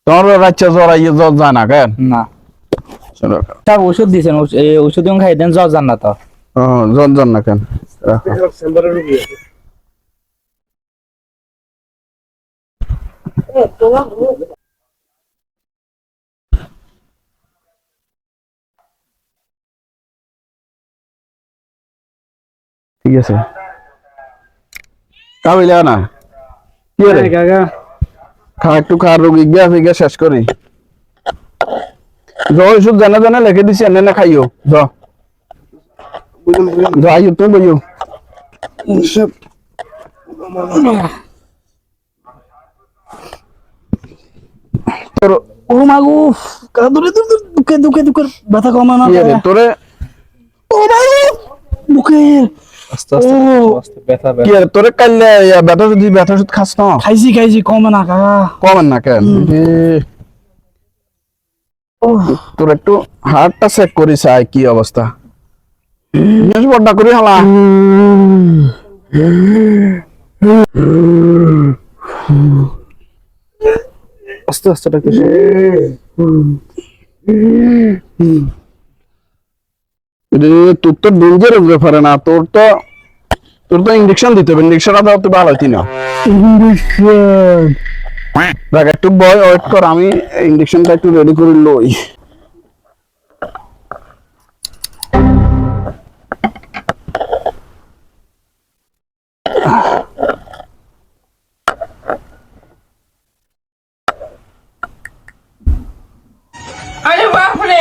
তোমার বাচ্চা জ্বর আইয়ে জ্বর যায় না কেন? না চলো স্যার ওষুধ দিয়েছেন, এই ওষুধ খাই দেন, জ্বর যান না তো। জ্বর যান না কেন? ঠিক আছে কাবিলা না কি রে কাকা খা একটু খা রোগী গিয়া ফিগা শেষ করি জ্বর ওষুধ জানা জানা লিখে দিছি এনে না খাইও আইও তুমি বইও ও মাগু কাদুরে দুকে দুকে দুকে ব্যথা কমা না তোরে ও মাগু বুকে আস্তে আস্তে আস্তে ব্যথা কি রে তোরে কাইলে ব্যথা যদি ব্যথা ওষুধ খাস না খাইছি কমে না কাকা। কমেন না কেন তোর একটু হার্টটা চেক করি চাই কি অবস্থা বড্ডা করি হালা আস্তে আস্তে ডাক্তার তোর তো ডেঞ্জার ব্যাপারে না তোর তো ইঞ্জেকশন দিতে হবে ইঞ্জেকশনটা দাও তো ভালো হইতি না দেখ একটু বয় ওয়েট কর আমি ইঞ্জেকশনটা একটু রেডি করে লই আরে বাপরে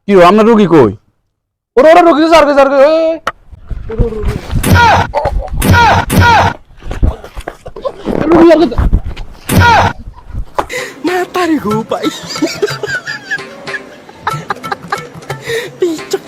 কি আমরা রুগী কই ওরা রোগী স্যার রোগী আর matarigo pai picho